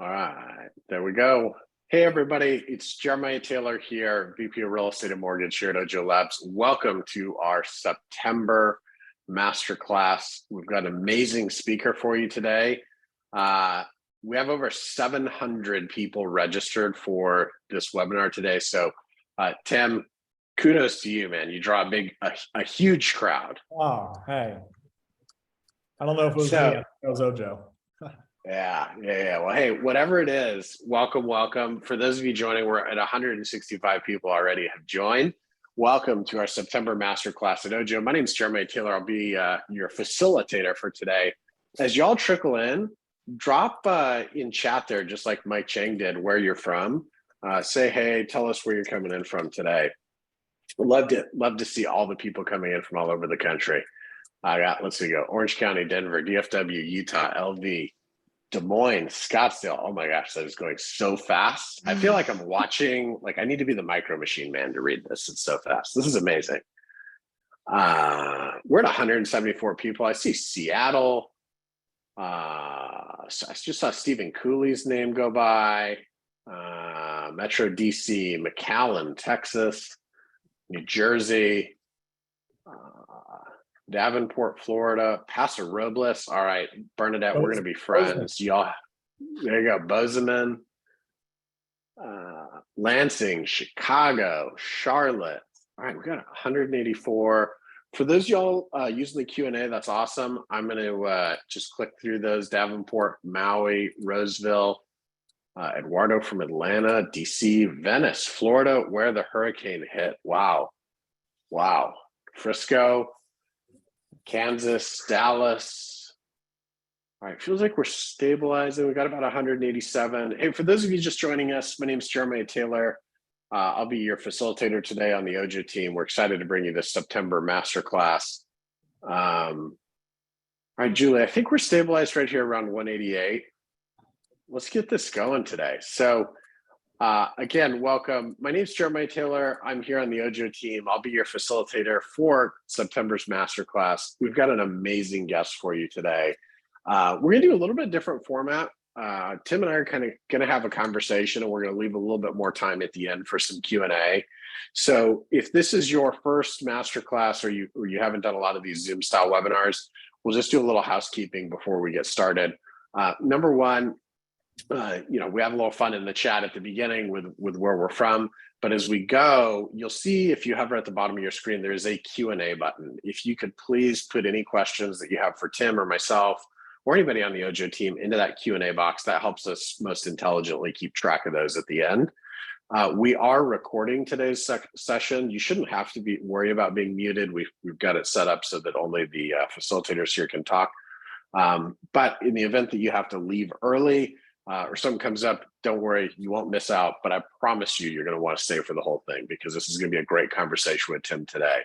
All right, there we go. Hey, everybody, it's Jeremiah Taylor here, VP of Real Estate and Mortgage here at Ojo Labs. Welcome to our September Masterclass. We've got an amazing speaker for you today. We have over 700 people registered for this webinar today. So, Tim, kudos to you, man. You draw a huge crowd. Oh, hey. I don't know if it was me. It was Ojo. Yeah. Well, hey, whatever it is, welcome. For those of you joining, we're at 165 people already have joined. Welcome to our September Masterclass at Ojo. My name is Jeremiah Taylor. I'll be your facilitator for today. As y'all trickle in, drop in chat there, just like Mike Chang did, where you're from. Say hey, tell us where you're coming in from today. Love to see all the people coming in from all over the country. Let's see, Orange County, Denver, DFW, Utah, LV, Des Moines, Scottsdale. Oh my gosh, that is going so fast. I feel like I'm watching, I need to be the Micro Machine Man to read this. It's so fast. This is amazing. We're at 174 people. I see Seattle. I just saw Stephen Cooley's name go by. Metro DC, McAllen, Texas, New Jersey, Davenport, Florida, Paso Robles. All right, Bernadette, we're going to be friends. Y'all, there you go. Bozeman, Lansing, Chicago, Charlotte. All right, we got 184. For those of y'all using the Q&A, that's awesome. I'm going to just click through those. Davenport, Maui, Roseville, Eduardo from Atlanta, DC, Venice, Florida, where the hurricane hit. Wow. Frisco, Kansas, Dallas. All right, feels like we're stabilizing. We got about 187. Hey, for those of you just joining us, my name is Jeremiah Taylor. I'll be your facilitator today on the Ojo team. We're excited to bring you this September Masterclass. All right, Julie, I think we're stabilized right here around 188. Let's get this going today. So again, welcome. My name is Jeremiah Taylor. I'm here on the Ojo team. I'll be your facilitator for September's Masterclass. We've got an amazing guest for you today. We're going to do a little bit different format. Tim and I are kind of going to have a conversation, and we're going to leave a little bit more time at the end for some Q&A. So if this is your first Masterclass or you haven't done a lot of these Zoom style webinars, we'll just do a little housekeeping before we get started. Number one, we have a little fun in the chat at the beginning with where we're from, but as we go, you'll see if you hover at the bottom of your screen, there is a Q&A button. If you could please put any questions that you have for Tim or myself or anybody on the Ojo team into that Q&A box, that helps us most intelligently keep track of those at the end. We are recording today's session. You shouldn't have to worry about being muted. We've got it set up so that only the facilitators here can talk. But in the event that you have to leave early, or something comes up, don't worry, you won't miss out. But I promise you're going to want to stay for the whole thing because this is going to be a great conversation with Tim today.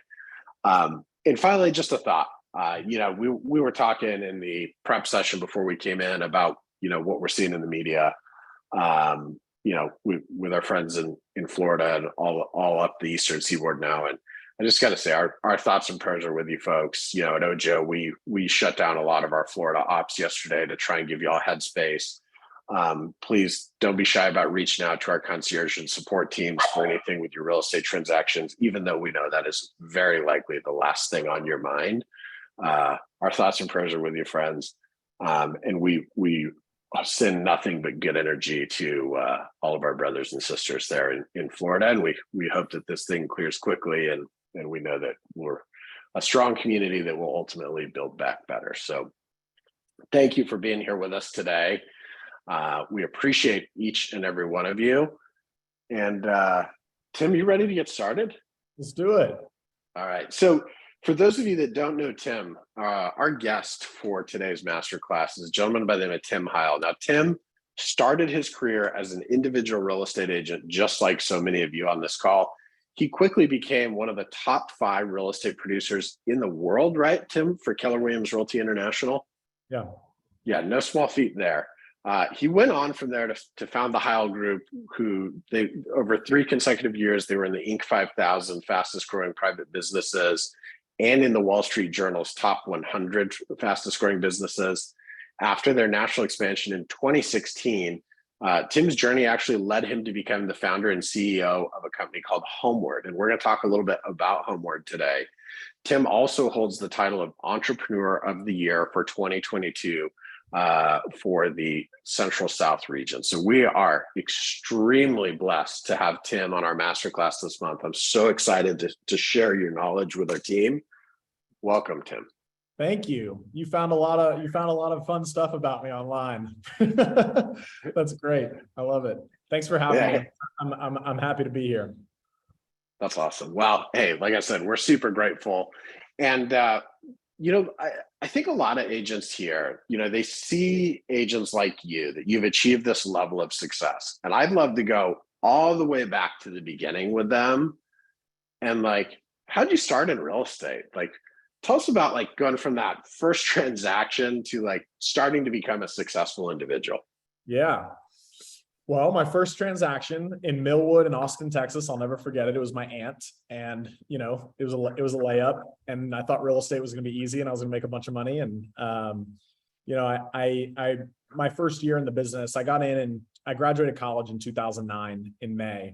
And finally, just a thought. We were talking in the prep session before we came in about what we're seeing in the media. With our friends in Florida and all up the Eastern Seaboard now. And I just got to say, our thoughts and prayers are with you folks. At Ojo, we shut down a lot of our Florida ops yesterday to try and give you all headspace. Please don't be shy about reaching out to our concierge and support teams for anything with your real estate transactions, even though we know that is very likely the last thing on your mind. Our thoughts and prayers are with you, friends. And we send nothing but good energy to all of our brothers and sisters there in Florida. And we hope that this thing clears quickly. And we know that we're a strong community that will ultimately build back better. So thank you for being here with us today. We appreciate each and every one of you. And Tim, you ready to get started? Let's do it. All right. So for those of you that don't know Tim, our guest for today's masterclass is a gentleman by the name of Tim Heyl. Now, Tim started his career as an individual real estate agent, just like so many of you on this call. He quickly became one of the top 5 real estate producers in the world, right, Tim, for Keller Williams Realty International? Yeah. Yeah, no small feat there. He went on from there to found the Heyl Group, who over 3 consecutive years, they were in the Inc. 5000 fastest growing private businesses and in the Wall Street Journal's top 100 fastest growing businesses. After their national expansion in 2016, Tim's journey actually led him to become the founder and CEO of a company called Homeward. And we're going to talk a little bit about Homeward today. Tim also holds the title of Entrepreneur of the Year for 2022 for the Central South region. So we are extremely blessed to have Tim on our masterclass this month. I'm so excited to share your knowledge with our team. Welcome, Tim. Thank you. You found a lot of fun stuff about me online. That's great. I love it. Thanks for having me. I'm happy to be here. That's awesome. Well, hey, like I said, we're super grateful. And I think a lot of agents here, they see agents like you, that you've achieved this level of success. And I'd love to go all the way back to the beginning with them. And like, how'd you start in real estate? Like, tell us about like going from that first transaction to like starting to become a successful individual. Yeah. Well, my first transaction in Millwood in Austin, Texas, I'll never forget it. It was my aunt, and it was a layup, and I thought real estate was going to be easy, and I was going to make a bunch of money. And I my first year in the business, I got in and I graduated college in 2009 in May,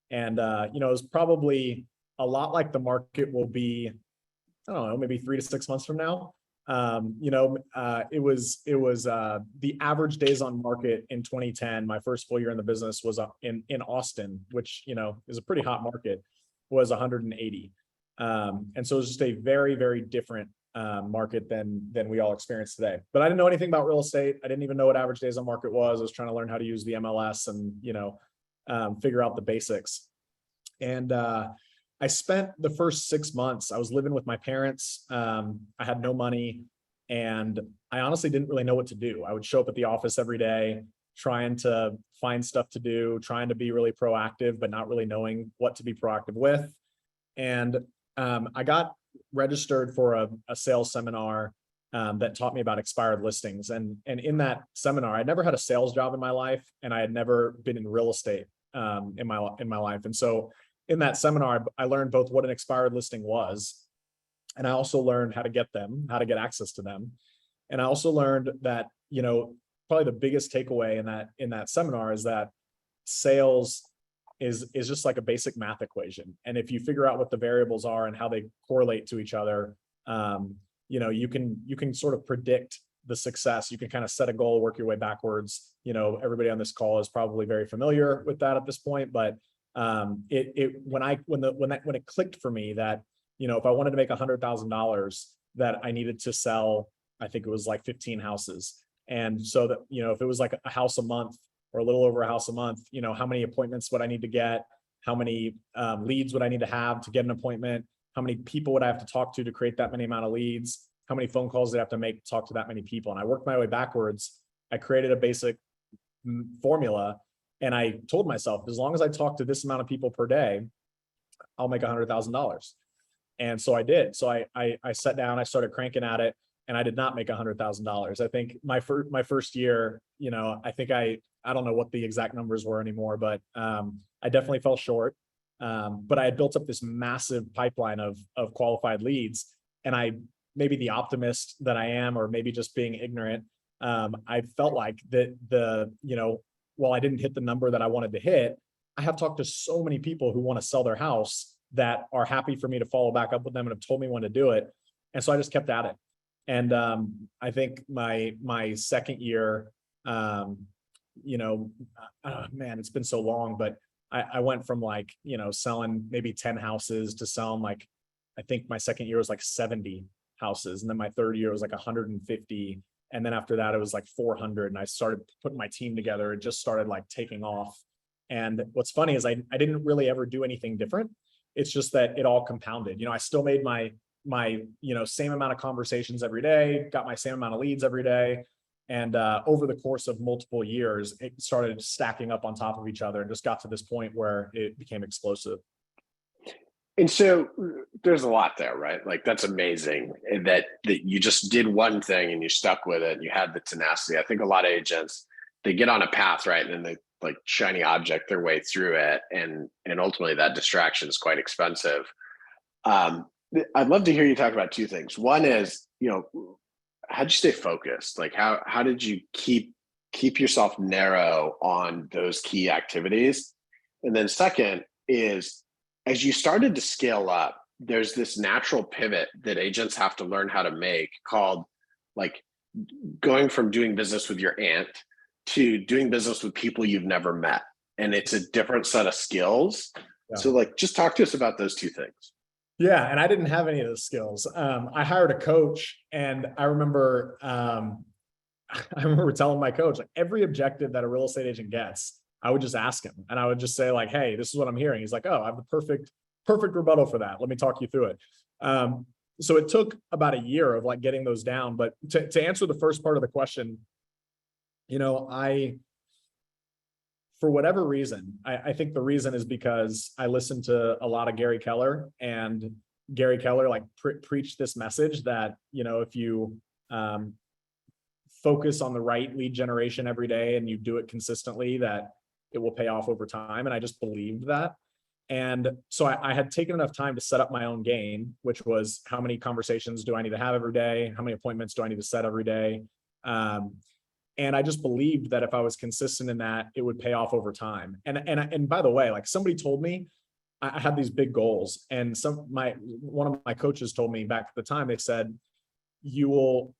and it was probably a lot like the market will be, I don't know, maybe 3 to 6 months from now. It was the average days on market in 2010, my first full year in the business, was in Austin, which, is a pretty hot market, was 180. And so it was just a very, very different market than we all experience today. But I didn't know anything about real estate. I didn't even know what average days on market was. I was trying to learn how to use the MLS and, figure out the basics. And I spent the first 6 months, I was living with my parents. I had no money, and I honestly didn't really know what to do. I would show up at the office every day, trying to find stuff to do, trying to be really proactive, but not really knowing what to be proactive with. And I got registered for a sales seminar that taught me about expired listings. And in that seminar, I'd never had a sales job in my life, and I had never been in real estate in my life. And so in that seminar, I learned both what an expired listing was, and I also learned how to get them, how to get access to them. And I also learned that, probably the biggest takeaway in that seminar is that sales is just like a basic math equation. And if you figure out what the variables are and how they correlate to each other, you can sort of predict the success. You can kind of set a goal, work your way backwards. Everybody on this call is probably very familiar with that at this point, but when it clicked for me that, if I wanted to make $100,000, that I needed to sell, I think it was like 15 houses. And so that, if it was like a house a month or a little over a house a month, how many appointments would I need to get? How many leads would I need to have to get an appointment? How many people would I have to talk to create that many amount of leads? How many phone calls did I have to make to talk to that many people? And I worked my way backwards. I created a basic formula. And I told myself, as long as I talk to this amount of people per day, I'll make $100,000. And so I did. So I sat down, I started cranking at it, and I did not make $100,000. I think my first year, I think I don't know what the exact numbers were anymore, but I definitely fell short. But I had built up this massive pipeline of qualified leads, and maybe the optimist that I am, or maybe just being ignorant, I felt like that while I didn't hit the number that I wanted to hit, I have talked to so many people who want to sell their house that are happy for me to follow back up with them and have told me when to do it. And so I just kept at it. And I think my second year, man, it's been so long, but I went from selling maybe 10 houses to selling I think my second year was 70 houses. And then my third year was 150. And then after that, it was 400. And I started putting my team together. It just started taking off. And what's funny is I didn't really ever do anything different. It's just that it all compounded. I still made my same amount of conversations every day, got my same amount of leads every day. And over the course of multiple years, it started stacking up on top of each other and just got to this point where it became explosive. And so there's a lot there, right? That's amazing that you just did one thing and you stuck with it and you had the tenacity. I think a lot of agents, they get on a path, right? And then they shiny object their way through it. And ultimately that distraction is quite expensive. I'd love to hear you talk about two things. One is, how'd you stay focused? How did you keep keep yourself narrow on those key activities. And then second is, as you started to scale up, there's this natural pivot that agents have to learn how to make, called like going from doing business with your aunt to doing business with people you've never met. And it's a different set of skills. Yeah. So like, just talk to us about those two things. Yeah, and I didn't have any of those skills. I hired a coach, and I remember I remember telling my coach, like, every objective that a real estate agent gets, I would just ask him, and I would just say, like, hey, this is what I'm hearing. He's like, oh, I have the perfect rebuttal for that. Let me talk you through it. So it took about a year of like getting those down. But to answer the first part of the question, for whatever reason, I think the reason is because I listened to a lot of Gary Keller, and Gary Keller like preached this message that, if you focus on the right lead generation every day and you do it consistently, that it will pay off over time. And I just believed that. And so I had taken enough time to set up my own game, which was, how many conversations do I need to have every day? How many appointments do I need to set every day? And I just believed that if I was consistent in that, it would pay off over time. And by the way, like, somebody told me I had these big goals, and one of my coaches told me back at the time, they said, you will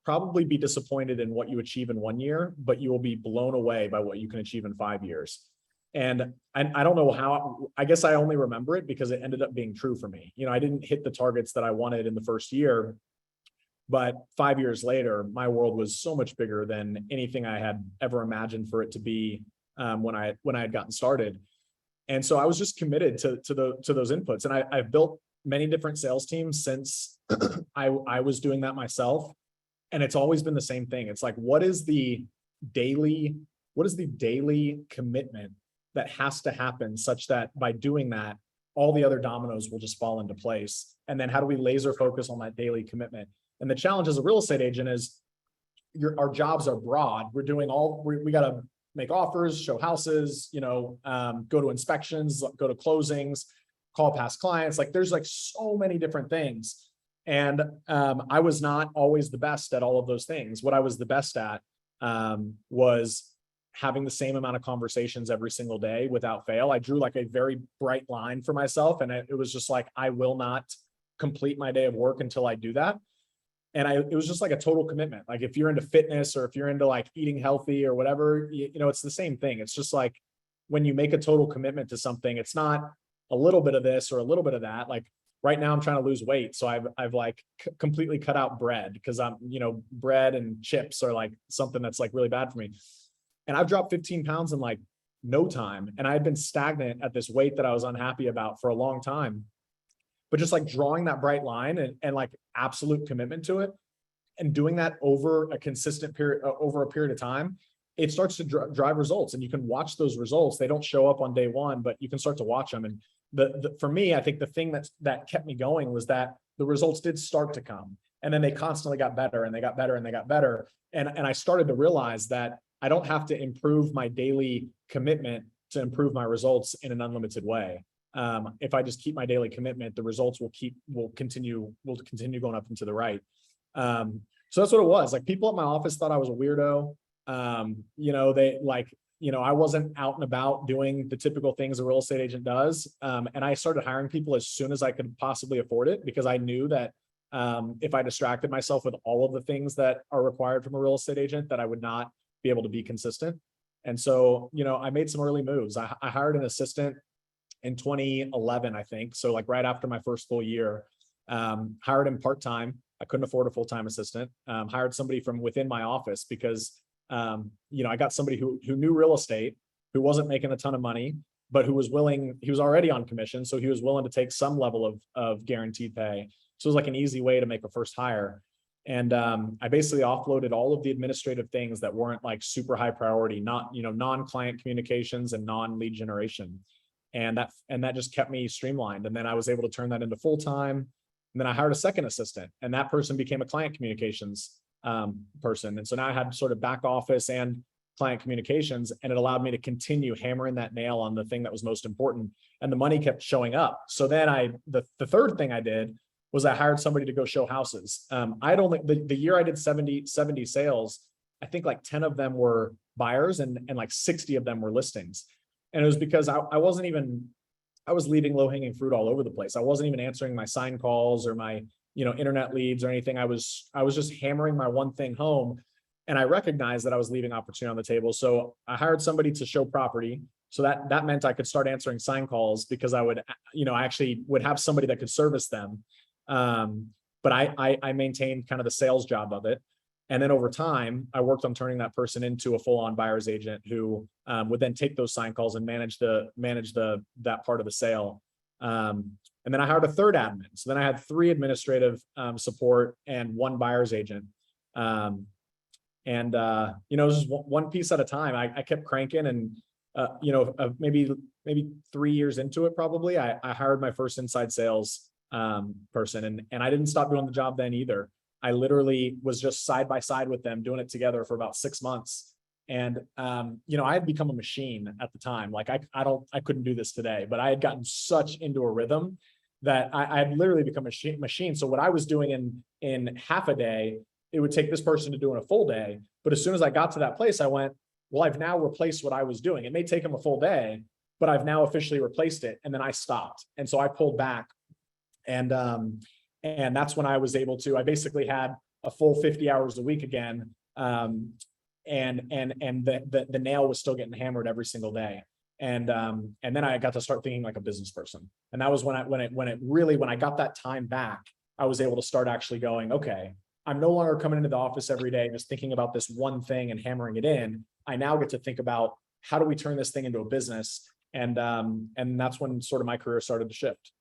probably be disappointed in what you achieve in 1 year, but you will be blown away by what you can achieve in 5 years. And I don't know how, I guess I only remember it because it ended up being true for me. I didn't hit the targets that I wanted in the first year, but 5 years later, my world was so much bigger than anything I had ever imagined for it to be when I had gotten started. And so I was just committed to those inputs. And I've built many different sales teams since I was doing that myself. And it's always been the same thing. It's like, what is the daily commitment that has to happen, such that by doing that, all the other dominoes will just fall into place? And then how do we laser focus on that daily commitment? And the challenge as a real estate agent is our jobs are broad. We're doing we got to make offers, show houses, go to inspections, go to closings, call past clients. Like, there's like so many different things. And I was not always the best at all of those things. What I was the best at was having the same amount of conversations every single day without fail. I drew like a very bright line for myself. And it was just like, I will not complete my day of work until I do that. And it was just like a total commitment. Like, if you're into fitness, or if you're into like eating healthy or whatever, it's the same thing. It's just like, when you make a total commitment to something, it's not a little bit of this or a little bit of that. Like, right now I'm trying to lose weight. So I've like completely cut out bread, because bread and chips are like something that's like really bad for me. And I've dropped 15 pounds in like no time. And I had been stagnant at this weight that I was unhappy about for a long time. But just like drawing that bright line and like absolute commitment to it, and doing that over a consistent period, over a period of time, it starts to drive results. And you can watch those results. They don't show up on day one, but you can start to watch them. And for me, I think the thing that kept me going was that the results did start to come, and then they constantly got better, and they got better, and they got better. And I started to realize that I don't have to improve my daily commitment to improve my results in an unlimited way. If I just keep my daily commitment, the results will continue going up and to the right. So that's what it was. Like, people at my office thought I was a weirdo. I wasn't out and about doing the typical things a real estate agent does. And I started hiring people as soon as I could possibly afford it, because I knew that if I distracted myself with all of the things that are required from a real estate agent, that I would not be able to be consistent. And so, I made some early moves. I hired an assistant in 2011, I think. So like right after my first full year, hired him part-time. I couldn't afford a full-time assistant. Hired somebody from within my office because, I got somebody who knew real estate, who wasn't making a ton of money, but who was he was already on commission. So he was willing to take some level of guaranteed pay. So it was like an easy way to make a first hire. And I basically offloaded all of the administrative things that weren't like super high priority, non-client communications and non-lead generation. And that just kept me streamlined. And then I was able to turn that into full-time. And then I hired a second assistant, and that person became a client communications person. And so now I had sort of back office and client communications, and it allowed me to continue hammering that nail on the thing that was most important. And the money kept showing up. So then the third thing I did was I hired somebody to go show houses. The year I did 70 sales, I think like 10 of them were buyers and like 60 of them were listings. And it was because I was leaving low hanging fruit all over the place. I wasn't even answering my sign calls or my, internet leads or anything. I was just hammering my one thing home. And I recognized that I was leaving opportunity on the table. So I hired somebody to show property. So that meant I could start answering sign calls because I would, I actually would have somebody that could service them. But I maintained kind of the sales job of it. And then over time, I worked on turning that person into a full-on buyer's agent who would then take those sign calls and manage that part of the sale. And then I hired a third admin. So then I had 3 administrative support and 1 buyer's agent. It was just one piece at a time. I kept cranking, and maybe 3 years into it, probably I hired my first inside sales person, and I didn't stop doing the job then either. I literally was just side by side with them doing it together for about 6 months. And, I had become a machine at the time. Like I couldn't do this today, but I had gotten such into a rhythm that I had literally become a machine. So what I was doing in half a day, it would take this person to do in a full day. But as soon as I got to that place, I went, well, I've now replaced what I was doing. It may take them a full day, but I've now officially replaced it. And then I stopped. And so I pulled back. And that's when I was able to, I basically had a full 50 hours a week again. And the nail was still getting hammered every single day. And then I got to start thinking like a business person. And that was when I got that time back, I was able to start actually going, okay, I'm no longer coming into the office every day, just thinking about this one thing and hammering it in. I now get to think about how do we turn this thing into a business? And that's when sort of my career started to shift.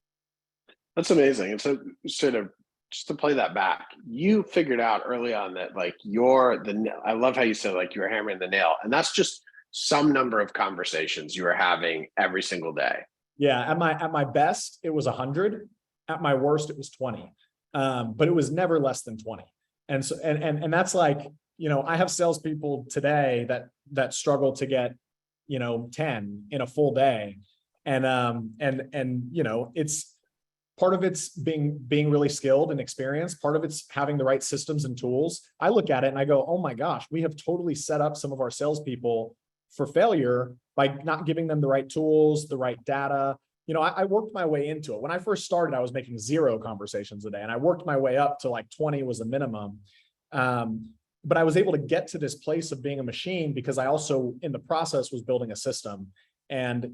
That's amazing. And so sort of just to play that back, you figured out early on that like I love how you said like you were hammering the nail, and that's just some number of conversations you were having every single day. Yeah. At my best, it was 100. At my worst, it was 20. But it was never less than 20. And so, and that's like, I have salespeople today that struggle to get, 10 in a full day. And it's, part of it's being really skilled and experienced. Part of it's having the right systems and tools. I look at it and I go, oh my gosh, we have totally set up some of our salespeople for failure by not giving them the right tools, the right data. I worked my way into it. When I first started, I was making 0 conversations a day, and I worked my way up to like 20 was the minimum. But I was able to get to this place of being a machine because I also, in the process, was building a system. And,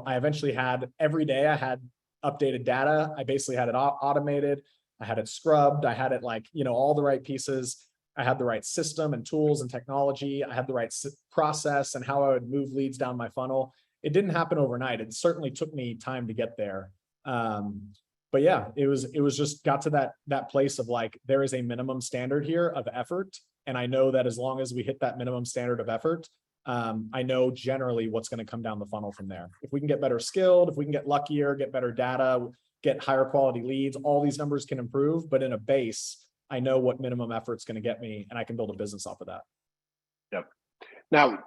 I eventually had every day I had updated data. I basically had it automated. I had it scrubbed. I had it like, all the right pieces. I had the right system and tools and technology. I had the right process and how I would move leads down my funnel. It didn't happen overnight. It certainly took me time to get there. But yeah, it was just got to that place of like, there is a minimum standard here of effort. And I know that as long as we hit that minimum standard of effort, I know generally what's going to come down the funnel from there. If we can get better skilled, if we can get luckier, get better data, get higher quality leads, all these numbers can improve. But in a base, I know what minimum effort's going to get me, and I can build a business off of that. Yep. Now,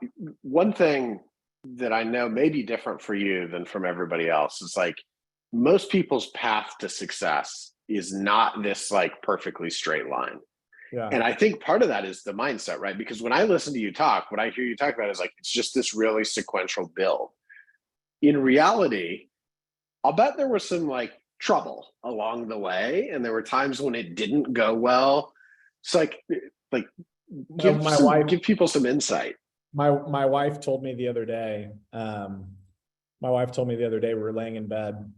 one thing that I know may be different for you than from everybody else is like most people's path to success is not this like perfectly straight line. Yeah. And I think part of that is the mindset, right? Because when I listen to you talk, what I hear you talk about is like, it's just this really sequential build. In reality, I'll bet there was some like trouble along the way. And there were times when it didn't go well. It's like give people some insight. My wife told me the other day, we were laying in bed,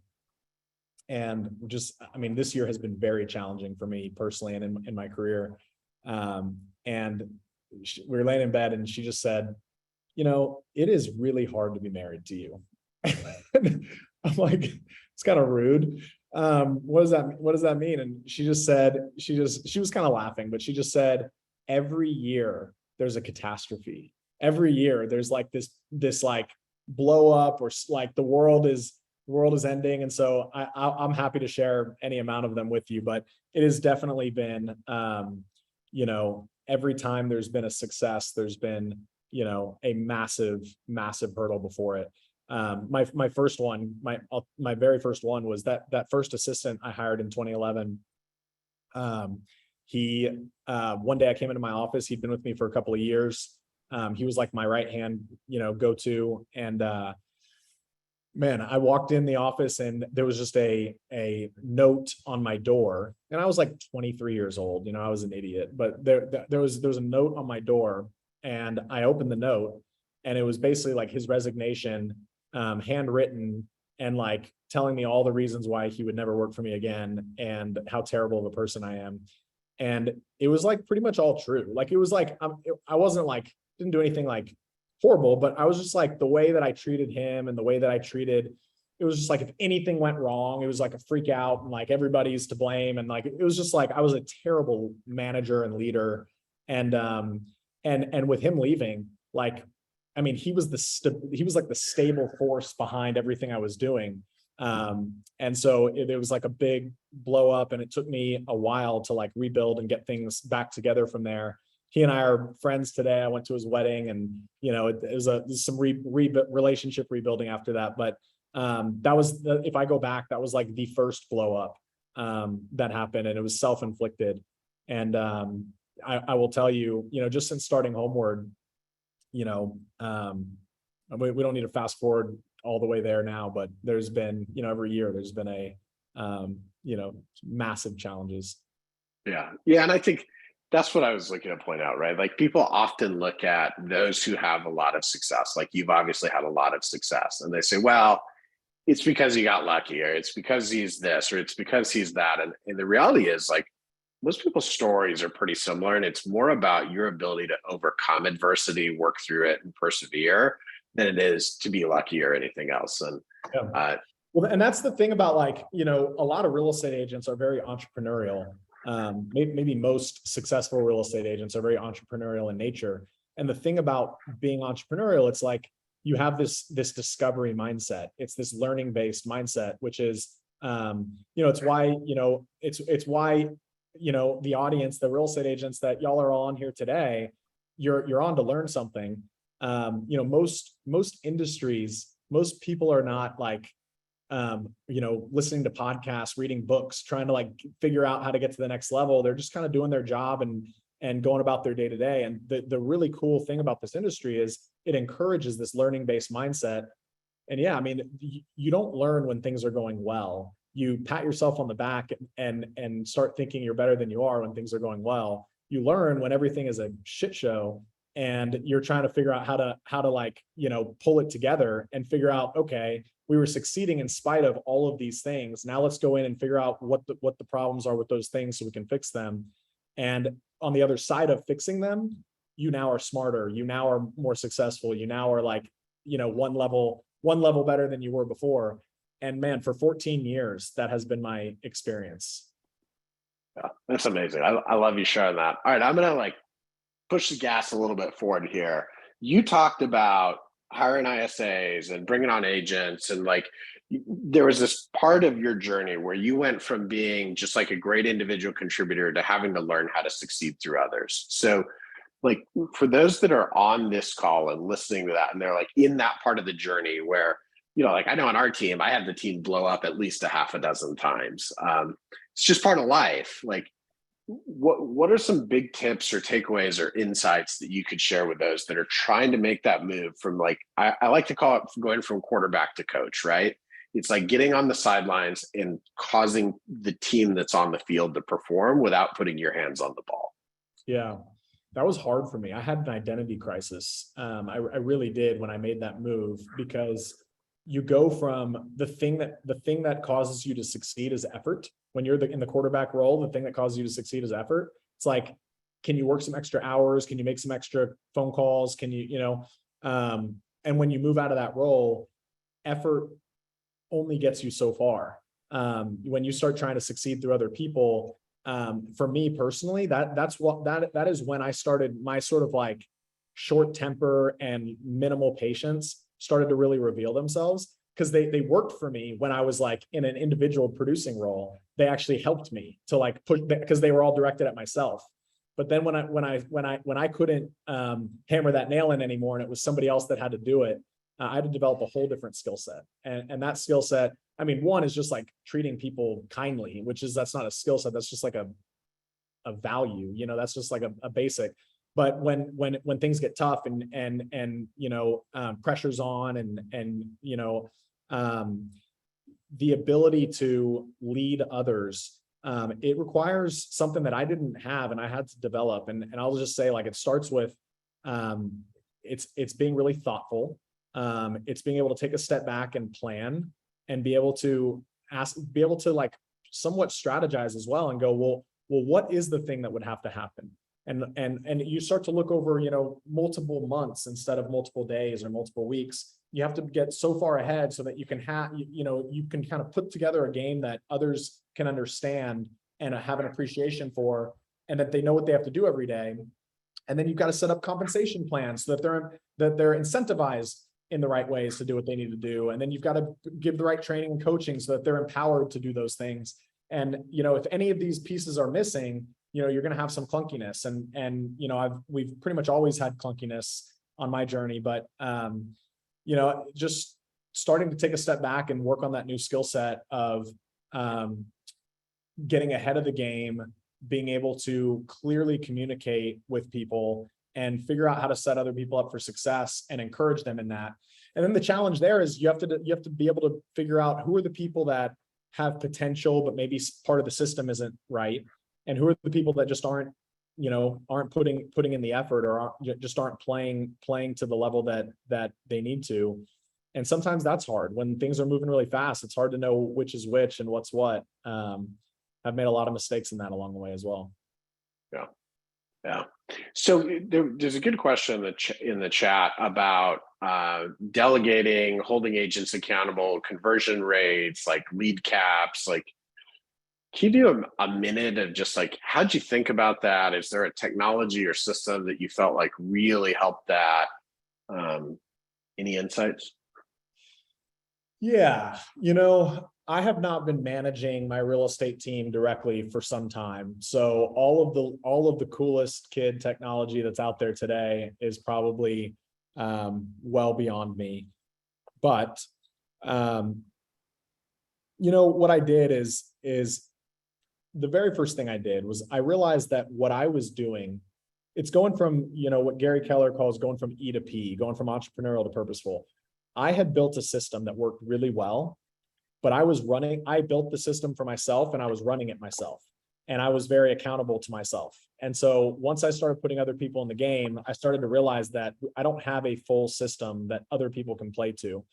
and this year has been very challenging for me personally and in my career. And we were laying in bed and she just said, it is really hard to be married to you. I'm like, it's kind of rude. What does that mean? And she just said, she was kind of laughing, but she just said, every year there's a catastrophe. Every year there's like this like blow up, or like the world is ending. And so I'm happy to share any amount of them with you, but it has definitely been, every time there's been a success, there's been, a massive hurdle before it. My first one, my very first one was that first assistant I hired in 2011. He, one day I came into my office, he'd been with me for a couple of years. He was like my right hand, go-to. And, man, I walked in the office and there was just a note on my door, and I was like 23 years old. I was an idiot, but there was a note on my door, and I opened the note, and it was basically like his resignation, handwritten, and like telling me all the reasons why he would never work for me again and how terrible of a person I am. And it was like pretty much all true. Like it was like I wasn't like, didn't do anything like horrible, but I was just like, the way that I treated him and the way that I treated, it was just like if anything went wrong, it was like a freak out and like everybody's to blame. And like it was just like I was a terrible manager and leader. And with him leaving, like, I mean, he was like the stable force behind everything I was doing. And so it was like a big blow up, and it took me a while to like rebuild and get things back together from there. He and I are friends today. I went to his wedding, and it was some relationship rebuilding after that. But that was if I go back, that was like the first blow up that happened, and it was self-inflicted. And I will tell you, just since starting Homeward, we don't need to fast forward all the way there now, but there's been, every year there's been a massive challenges. Yeah. And I think that's what I was looking to point out, right? Like people often look at those who have a lot of success, like you've obviously had a lot of success, and they say, well, it's because he got lucky, or it's because he's this, or it's because he's that. And the reality is, like, most people's stories are pretty similar, and it's more about your ability to overcome adversity, work through it, and persevere than it is to be lucky or anything else. And well, and that's the thing about like, a lot of real estate agents are very entrepreneurial. Maybe most successful real estate agents are very entrepreneurial in nature. And the thing about being entrepreneurial, it's like you have this discovery mindset. It's this learning based mindset, which is, it's why, it's why, the audience, the real estate agents that y'all are on here today, you're on to learn something. Most industries, most people are not like, listening to podcasts, reading books, trying to like figure out how to get to the next level. They're just kind of doing their job and going about their day to day. And the really cool thing about this industry is it encourages this learning based mindset. And yeah, I mean, you don't learn when things are going well. You pat yourself on the back and start thinking you're better than you are when things are going well. You learn when everything is a shit show, and you're trying to figure out how to like, pull it together and figure out, okay, we were succeeding in spite of all of these things. Now let's go in and figure out what the problems are with those things so we can fix them. And on the other side of fixing them, you now are smarter. You now are more successful. You now are like, one level better than you were before. And man, for 14 years, that has been my experience. Yeah, that's amazing. I love you sharing that. All right, I'm gonna like push the gas a little bit forward here. You talked about hiring ISAs and bringing on agents, and like there was this part of your journey where you went from being just like a great individual contributor to having to learn how to succeed through others. So like for those that are on this call and listening to that, and they're like in that part of the journey where, like I know on our team, I had the team blow up at least a half a dozen times. It's just part of life. Like what are some big tips or takeaways or insights that you could share with those that are trying to make that move from like, I like to call it going from quarterback to coach, right? It's like getting on the sidelines and causing the team that's on the field to perform without putting your hands on the ball. Yeah, that was hard for me. I had an identity crisis. I really did when I made that move, because you go from the thing that causes you to succeed is effort. When you're in the quarterback role, the thing that causes you to succeed is effort. It's like, can you work some extra hours? Can you make some extra phone calls? Can you, and when you move out of that role, effort only gets you so far. When you start trying to succeed through other people, for me personally, that is when I started my sort of like short temper and minimal patience started to really reveal themselves, because they worked for me when I was like in an individual producing role. They actually helped me to like push, because they were all directed at myself. But then when I couldn't hammer that nail in anymore, and it was somebody else that had to do it, I had to develop a whole different skill set. And that skill set, I mean, one is just like treating people kindly, that's not a skill set. That's just like of value. You know, that's just like a basic. But when things get tough and you know, pressure's on and you know, the ability to lead others, it requires something that I didn't have and I had to develop. And I'll just say, like, it starts with, it's being really thoughtful. It's being able to take a step back and plan and be able to like somewhat strategize as well and go, well, what is the thing that would have to happen? And you start to look over, you know, multiple months instead of multiple days or multiple weeks. You have to get so far ahead so that you can you know, you can kind of put together a game that others can understand and have an appreciation for, and that they know what they have to do every day. And then you've got to set up compensation plans so that they're incentivized in the right ways to do what they need to do. And then you've got to give the right training and coaching so that they're empowered to do those things. And, you know, if any of these pieces are missing, you know, you're going to have some clunkiness. And, you know, we've pretty much always had clunkiness on my journey, but, you know, just starting to take a step back and work on that new skill set of, getting ahead of the game, being able to clearly communicate with people and figure out how to set other people up for success and encourage them in that. And then the challenge there is you have to be able to figure out who are the people that have potential, but maybe part of the system isn't right. And who are the people that just aren't, you know, aren't putting in the effort or aren't playing to the level that they need to. And sometimes that's hard when things are moving really fast. It's hard to know which is which and what's what. I've made a lot of mistakes in that along the way as well. Yeah. Yeah. So there's a good question in the chat about delegating, holding agents accountable, conversion rates, like lead caps. Like, can you do a minute of just like, how'd you think about that? Is there a technology or system that you felt like really helped that? Any insights? Yeah, you know, I have not been managing my real estate team directly for some time. So all of the coolest kid technology that's out there today is probably well beyond me. But you know, what I did is the very first thing I did was I realized that what I was doing, it's going from, you know, what Gary Keller calls going from E to P, going from entrepreneurial to purposeful. I had built a system that worked really well, but I built the system for myself and I was running it myself. And I was very accountable to myself. And so once I started putting other people in the game, I started to realize that I don't have a full system that other people can play to.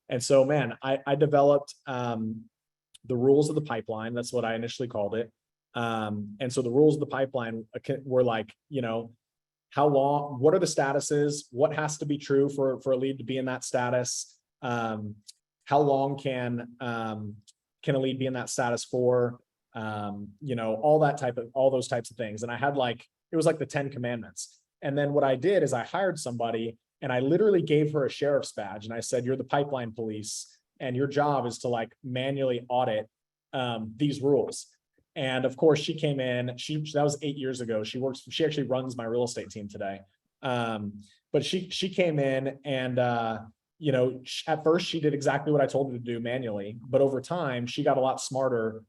And so, man, I developed the rules of the pipeline. That's what I initially called it. And so the rules of the pipeline were like, you know, how long, what are the statuses? What has to be true for a lead to be in that status? How long can a lead be in that status for? You know, all those types of things. And I had it was like the 10 commandments. And then what I did is I hired somebody and I literally gave her a sheriff's badge. And I said, you're the pipeline police and your job is to like manually audit these rules. And of course she came in, that was 8 years ago. She actually runs my real estate team today. But she came in and, you know, at first she did exactly what I told her to do manually, but over time she got a lot smarter.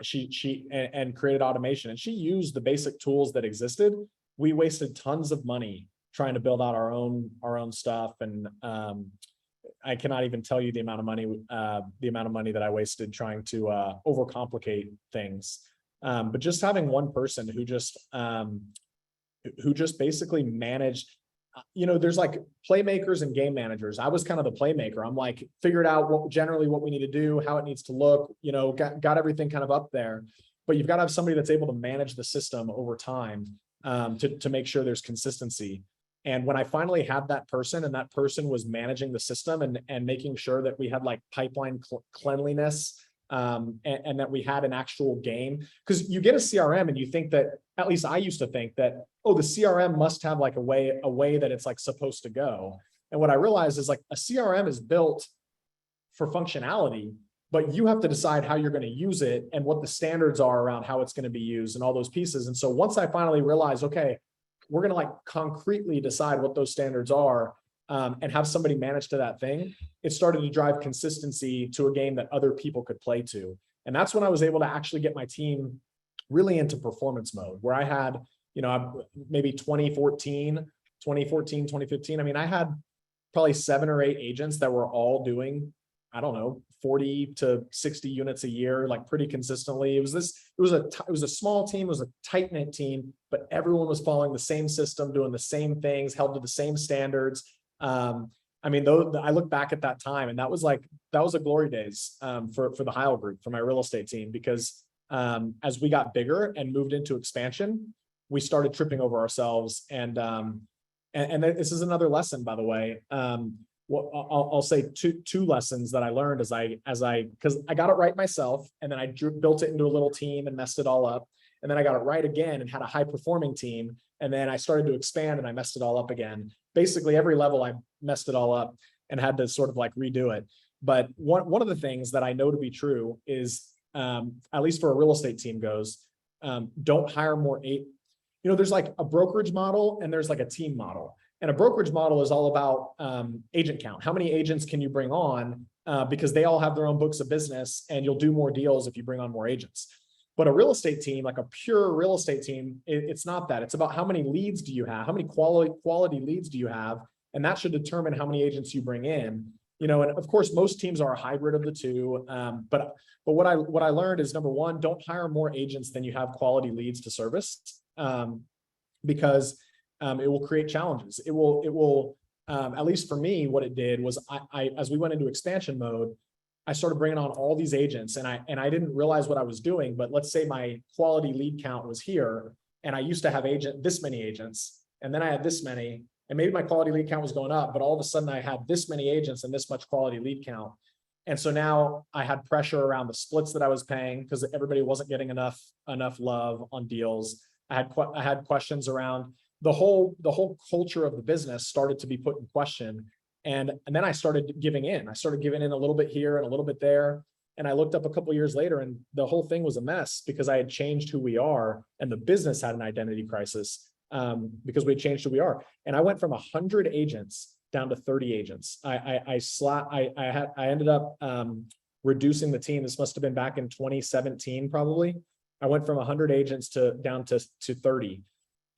She created automation and she used the basic tools that existed. We wasted tons of money trying to build out our own stuff. And, I cannot even tell you the amount of money that I wasted trying to overcomplicate things. But just having one person who just basically managed, you know, there's like playmakers and game managers. I was kind of the playmaker. I'm like, figured out generally what we need to do, how it needs to look, you know, got everything kind of up there. But you've got to have somebody that's able to manage the system over time to make sure there's consistency. And when I finally had that person and that person was managing the system and making sure that we had like pipeline cleanliness and that we had an actual game, because you get a CRM and you think that, at least I used to think that, oh, the CRM must have like a way that it's like supposed to go. And what I realized is like a CRM is built for functionality, but you have to decide how you're going to use it and what the standards are around how it's going to be used and all those pieces. And so once I finally realized, okay, we're going to like concretely decide what those standards are and have somebody manage to that thing, it started to drive consistency to a game that other people could play to. And that's when I was able to actually get my team really into performance mode, where I had, maybe 2015. I mean, I had probably 7 or 8 agents that were all doing, I don't know, 40 to 60 units a year, like pretty consistently. It was a small team, it was a tight knit team, but everyone was following the same system, doing the same things, held to the same standards. I mean, though I look back at that time, and that was a glory days for the Heyl group, for my real estate team, because as we got bigger and moved into expansion, we started tripping over ourselves. And this is another lesson, by the way. I'll say two lessons that I learned because I got it right myself, and then I built it into a little team and messed it all up. And then I got it right again and had a high performing team. And then I started to expand and I messed it all up again. Basically every level I messed it all up and had to sort of like redo it. But one of the things that I know to be true is, at least for a real estate team goes, don't hire more there's like a brokerage model and there's like a team model. And a brokerage model is all about agent count. How many agents can you bring on? Because they all have their own books of business, and you'll do more deals if you bring on more agents. But a real estate team, like a pure real estate team, it's not that. It's about how many leads do you have? How many quality leads do you have? And that should determine how many agents you bring in. And of course, most teams are a hybrid of the two. But what I learned is, number one, don't hire more agents than you have quality leads to service, because it will create challenges. It will at least for me, what it did was I as we went into expansion mode, I started bringing on all these agents, and I didn't realize what I was doing. But let's say my quality lead count was here, and I used to have this many agents, and then I had this many, and maybe my quality lead count was going up, but all of a sudden I had this many agents and this much quality lead count. And so now I had pressure around the splits that I was paying because everybody wasn't getting enough love on deals. I had questions around the whole culture of the business started to be put in question. And then I started giving in. I started giving in a little bit here and a little bit there. And I looked up a couple of years later, and the whole thing was a mess because I had changed who we are, and the business had an identity crisis because we had changed who we are. And I went from 100 agents down to 30 agents. I ended up reducing the team. This must have been back in 2017, probably. I went from 100 agents down to 30.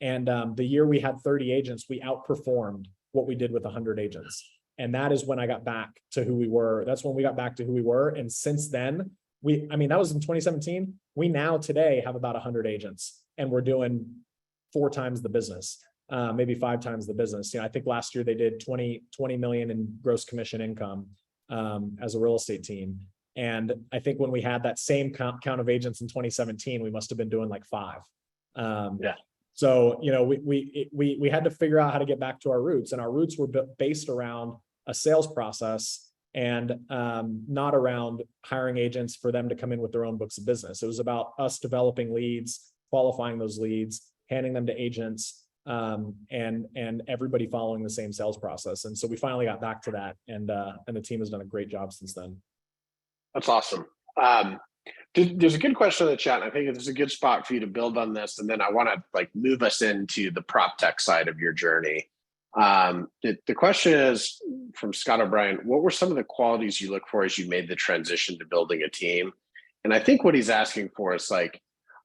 And the year we had 30 agents, we outperformed what we did with 100 agents. And that is when I got back to who we were. That's when we got back to who we were. And since then, that was in 2017. We now today have about 100 agents, and we're doing 4 times the business, maybe 5 times the business. I think last year they did 20 million in gross commission income as a real estate team. And I think when we had that same count of agents in 2017, we must have been doing like 5. Yeah. So, we had to figure out how to get back to our roots, and our roots were based around a sales process and not around hiring agents for them to come in with their own books of business. It was about us developing leads, qualifying those leads, handing them to agents, and everybody following the same sales process. And so we finally got back to that, and the team has done a great job since then. That's awesome. There's a good question in the chat, and I think there's a good spot for you to build on this. And then I want to move us into the prop tech side of your journey. The question is from Scott O'Brien: what were some of the qualities you look for as you made the transition to building a team? And I think what he's asking for is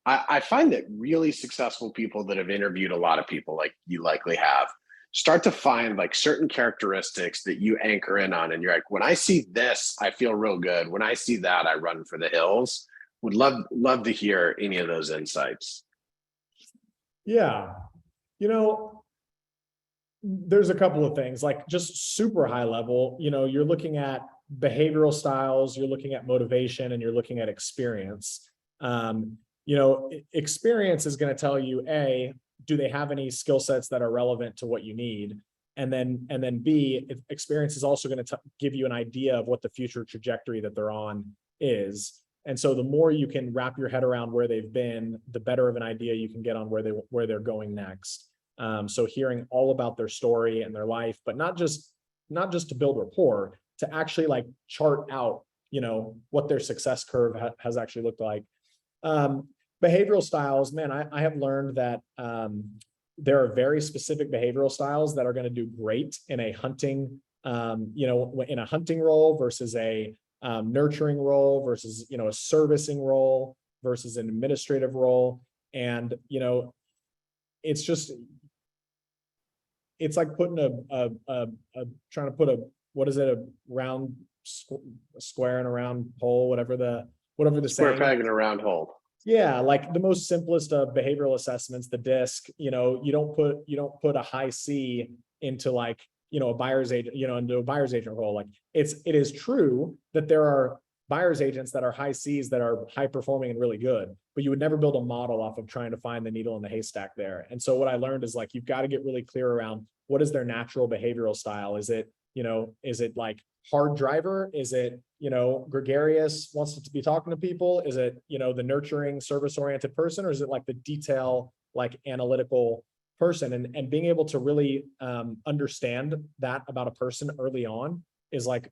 I find that really successful people that have interviewed a lot of people, like you likely have, start to find certain characteristics that you anchor in on. And you're like, when I see this, I feel real good. When I see that, I run for the hills. Would love to hear any of those insights. Yeah. There's a couple of things, just super high level. You're looking at behavioral styles, you're looking at motivation, and you're looking at experience. Experience is going to tell you, A, do they have any skill sets that are relevant to what you need? And then B, experience is also going to give you an idea of what the future trajectory that they're on is. And so the more you can wrap your head around where they've been, the better of an idea you can get on where they're going next. So hearing all about their story and their life, but not just to build rapport, to actually chart out, what their success curve has actually looked like. Behavioral styles, man, I have learned that there are very specific behavioral styles that are going to do great in a hunting, in a hunting role versus a nurturing role versus, a servicing role. versus an administrative role. And, you know, it's just, it's like putting trying to put a round square in a round hole, whatever the Square saying. peg in a round hole. Yeah, like the most simplest of behavioral assessments, the DISC, you know, you don't put a high C into like, you know, a buyer's agent, you know, into a buyer's agent role. Like it is true that there are buyer's agents that are high C's that are high performing and really good, but you would never build a model off of trying to find the needle in the haystack there. And so what I learned is like, you've got to get really clear around what is their natural behavioral style. Is it, you know, is it like hard driver? Is it, you know, gregarious, wants to be talking to people? Is it, you know, the nurturing service-oriented person? Or is it like the detail, like analytical person? And being able to really understand that about a person early on is like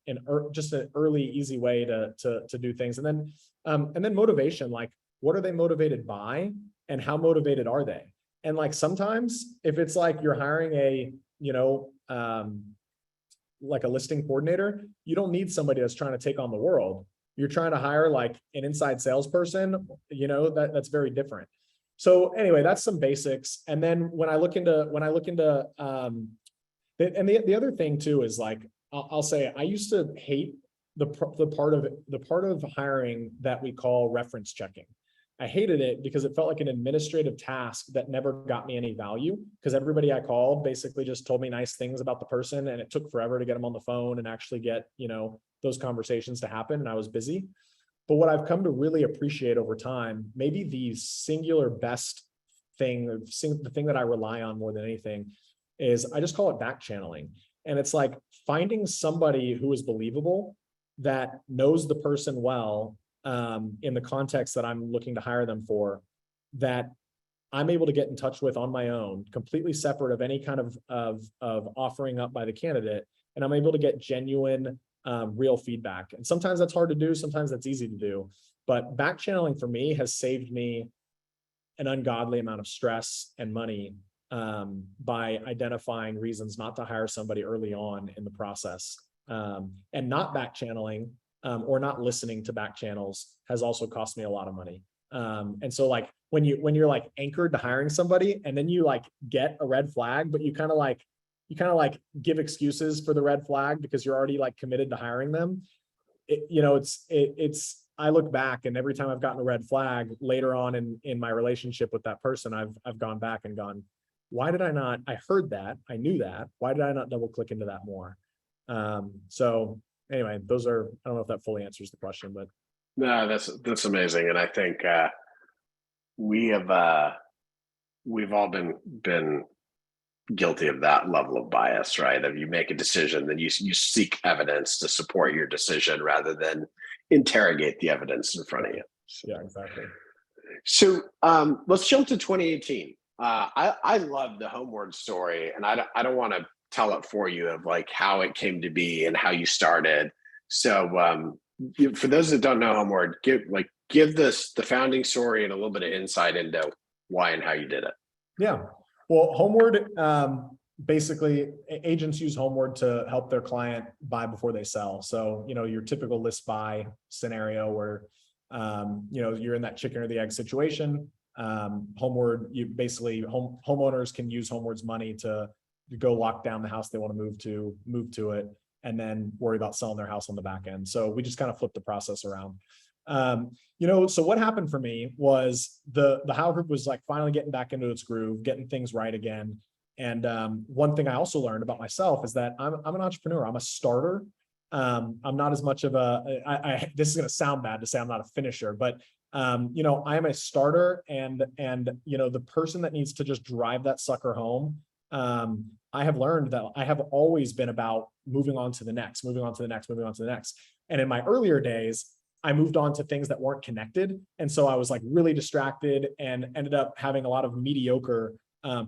just an early, easy way to do things. And then motivation, like what are they motivated by and how motivated are they? And like sometimes if it's like you're hiring a, you know, like a listing coordinator, you don't need somebody that's trying to take on the world. You're trying to hire like an inside salesperson, you know, that's very different. So anyway, that's some basics. And then when I look into, and the other thing too is like, I'll say I used to hate the part of hiring that we call reference checking. I hated it because it felt like an administrative task that never got me any value, because everybody I called basically just told me nice things about the person, and it took forever to get them on the phone and actually get, you know, those conversations to happen, and I was busy. But what I've come to really appreciate over time, maybe the singular best thing, the thing that I rely on more than anything, is I just call it back channeling. And it's like finding somebody who is believable, that knows the person well, in the context that I'm looking to hire them for, that I'm able to get in touch with on my own, completely separate of any kind of offering up by the candidate. And I'm able to get genuine, real feedback. And sometimes that's hard to do. Sometimes that's easy to do. But back channeling for me has saved me an ungodly amount of stress and money, by identifying reasons not to hire somebody early on in the process. And not back channeling, or not listening to back channels has also cost me a lot of money. And so like when you're like anchored to hiring somebody and then you like get a red flag, but you kind of like give excuses for the red flag because you're already like committed to hiring them. You know, I look back, and every time I've gotten a red flag later on in my relationship with that person, I've gone back and gone, why did I not, I heard that, I knew that, why did I not double click into that more? So anyway, I don't know if that fully answers the question, but. No, that's amazing. And I think we've all been guilty of that level of bias, right? If you make a decision, then you seek evidence to support your decision rather than interrogate the evidence in front of you. So, yeah, exactly. So let's jump to 2018. I love the Homeward story, and I don't want to tell it for you of like how it came to be and how you started. So for those that don't know Homeward, give this the founding story and a little bit of insight into why and how you did it. Yeah. Well, Homeward, basically agents use Homeward to help their client buy before they sell. So, you know, your typical list buy scenario where, you know, you're in that chicken or the egg situation. Homeward, you basically homeowners can use Homeward's money to go lock down the house they want to move to it, and then worry about selling their house on the back end. So we just kind of flipped the process around. You know, so what happened for me was the Heyl Group was like finally getting back into its groove, getting things right again. And one thing I also learned about myself is that I'm an entrepreneur. I'm a starter. I'm not as much of this is going to sound bad to say I'm not a finisher, but you know, I am a starter, and you know, the person that needs to just drive that sucker home. I have learned that I have always been about moving on to the next. And in my earlier days, I moved on to things that weren't connected. And so I was like really distracted and ended up having a lot of mediocre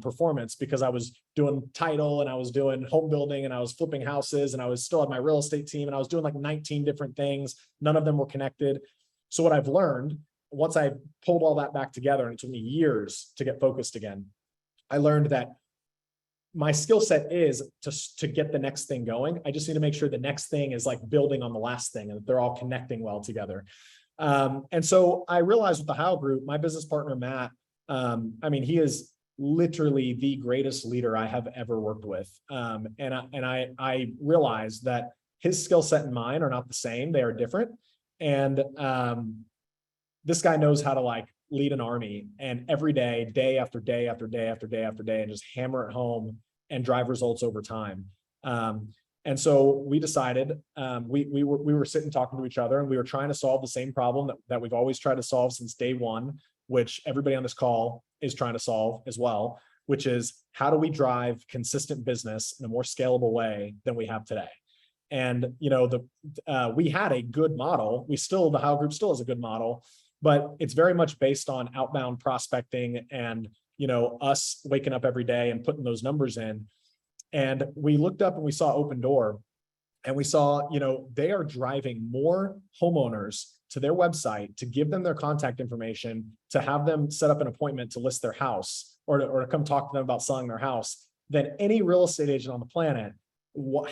performance because I was doing title and I was doing home building and I was flipping houses and I was still at my real estate team and I was doing like 19 different things. None of them were connected. So what I've learned, once I pulled all that back together, and it took me years to get focused again, I learned that my skill set is to get the next thing going. I just need to make sure the next thing is like building on the last thing and that they're all connecting well together. And so I realized with the Heyl Group, my business partner, Matt, I mean, he is literally the greatest leader I have ever worked with. And I realized that his skill set and mine are not the same. They are different. And this guy knows how to like lead an army, and every day, day after day after day after day after day, and just hammer it home and drive results over time. And so we decided, we were sitting talking to each other, and we were trying to solve the same problem that we've always tried to solve since day one, which everybody on this call is trying to solve as well, which is how do we drive consistent business in a more scalable way than we have today? And we had a good model. The Heyl Group still has a good model, but it's very much based on outbound prospecting and us waking up every day and putting those numbers in. And we looked up and we saw Open Door, and we saw they are driving more homeowners to their website to give them their contact information, to have them set up an appointment to list their house or to come talk to them about selling their house than any real estate agent on the planet.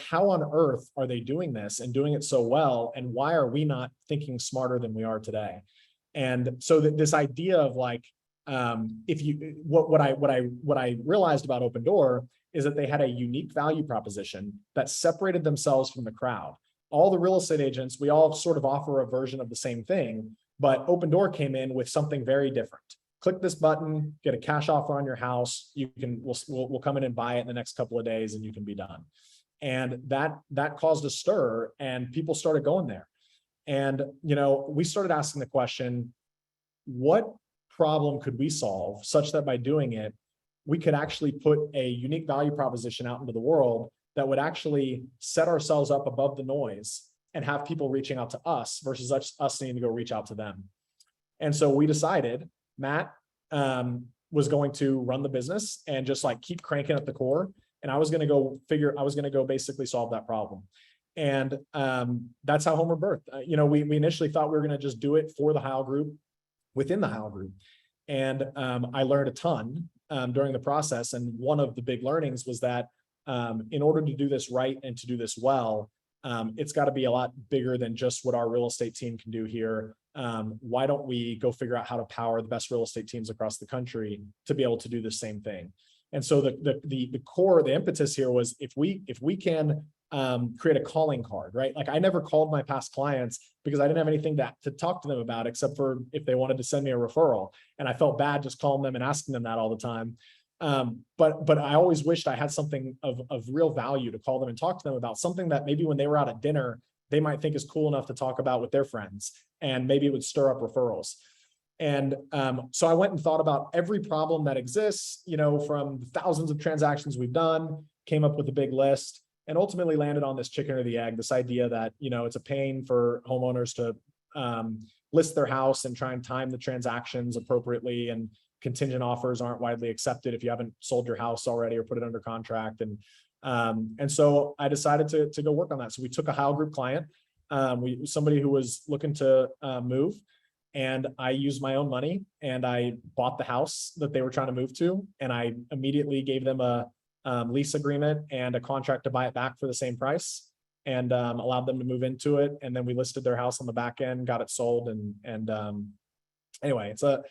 How on earth are they doing this and doing it so well? And why are we not thinking smarter than we are today? And so this idea of like, what I realized about Open Door is that they had a unique value proposition that separated themselves from the crowd. All the real estate agents, we all sort of offer a version of the same thing, but Open Door came in with something very different. Click this button, get a cash offer on your house. We'll come in and buy it in the next couple of days, and you can be done. And that caused a stir, and people started going there. And we started asking the question, what problem could we solve such that by doing it, we could actually put a unique value proposition out into the world that would actually set ourselves up above the noise and have people reaching out to us versus us needing to go reach out to them. And so we decided Matt was going to run the business and just like keep cranking at the core. And I was going to go basically solve that problem. And that's how Homer birthed. We initially thought we were going to just do it for the Heyl Group, within the Heyl Group. And I learned a ton during the process. And one of the big learnings was that in order to do this right and to do this well, it's got to be a lot bigger than just what our real estate team can do here. Why don't we go figure out how to power the best real estate teams across the country to be able to do the same thing? And so the core, the impetus here was if we can create a calling card, right? Like I never called my past clients because I didn't have anything to talk to them about except for if they wanted to send me a referral. And I felt bad just calling them and asking them that all the time. But I always wished I had something of real value to call them and talk to them about, something that maybe when they were out at dinner, they might think is cool enough to talk about with their friends, and maybe it would stir up referrals. And so I went and thought about every problem that exists, from thousands of transactions we've done, came up with a big list, and ultimately landed on this chicken or the egg, this idea that, it's a pain for homeowners to list their house and try and time the transactions appropriately. And contingent offers aren't widely accepted if you haven't sold your house already or put it under contract. And so I decided to go work on that. So we took a Heyl Group client, somebody who was looking to move, and I used my own money and I bought the house that they were trying to move to. And I immediately gave them a lease agreement and a contract to buy it back for the same price, and allowed them to move into it. And then we listed their house on the back end, got it sold. And anyway, it's a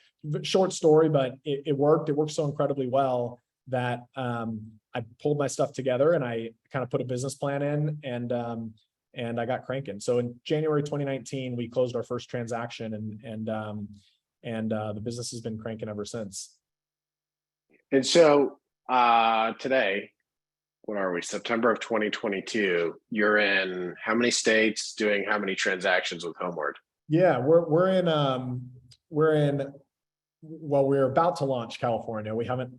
short story, but it worked. It worked so incredibly well that I pulled my stuff together and I kind of put a business plan in, and I got cranking. So in January 2019, we closed our first transaction, and the business has been cranking ever since. And so today, what are we? September of 2022. You're in how many states, doing how many transactions with Homeward? Yeah, we're about to launch California. We haven't